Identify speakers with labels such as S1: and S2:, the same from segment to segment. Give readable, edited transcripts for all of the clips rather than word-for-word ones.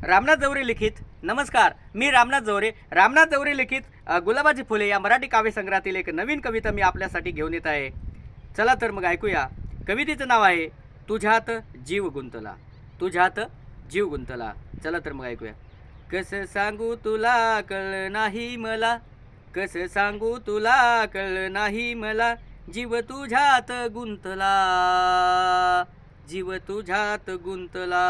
S1: रामनाथ जवरे लिखित नमस्कार, मी रामनाथ जवरे लिखित गुलाबाची फुले या मराठी काव्यसंग्रहातील एक नवीन कविता मी आपल्यासाठी घेऊन येत आहे. चला तर मग ऐकूया. कवितेचं नाव आहे तुझ्यात जीव गुंतला. तुझ्यात जीव गुंतला. चला तर मग ऐकूया. कसं सांगू तुला कळ नाही मला, कसं सांगू तुला कळ नाही मला, जीव तुझ्यात गुंतला, जीव तुझ्यात गुंतला.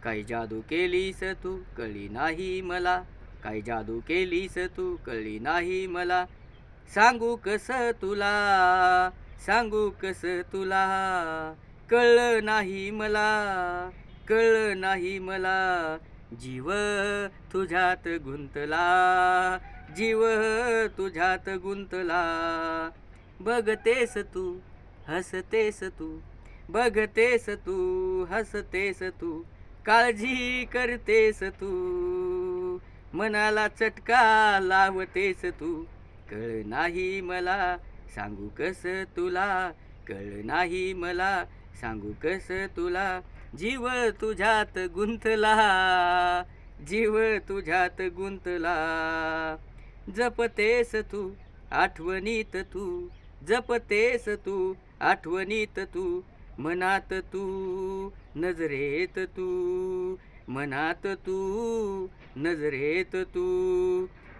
S1: काय जादू केलीस तू कळली नाही मला, काय जादू केलीस तू कळली नाही मला, सांगू कसं तुला, सांगू कसं तुला, कळलं नाही मला, कळलं नाही मला, जीव तुझ्यात गुंतला, जीव तुझ्यात गुंतला. बघतेस तू हसतेस तू, बघतेस तू हसतेस तू, काळजी करतेस तू, मनाला चटका लावतेस तू, कळ नाही मला, सांगू कसं तुला, कळ नाही मला, सांगू कसं तुला, जीव तुझ्यात गुंतला, जीव तुझ्यात गुंतला. जपतेस तू आठवणीत तू, जपतेस तू आठवणीत तू, मनात तू नजरेत तू, मनात तू नजरेत तू,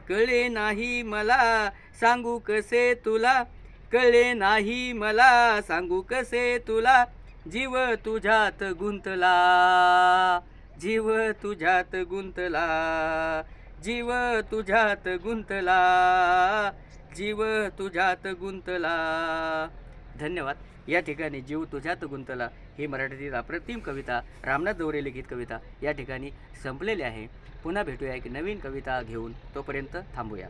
S1: कळे नाही मला, सांगू कसे तुला, कळे नाही मला, सांगू कसे तुला, जीव तुझ्यात गुंतला, जीव तुझ्यात गुंतला, जीव तुझ्यात गुंतला, जीव तुझ्यात गुंतला. धन्यवाद. या ठिकाणी जीव तुझ्यात गुंतला ही मराठीतील अप्रतिम कविता, रामनाथ जवरे लिखित कविता या ठिकाणी संपलेली आहे. पुन्हा भेटूया एक नवीन कविता घेऊन. तोपर्यंत थांबूया.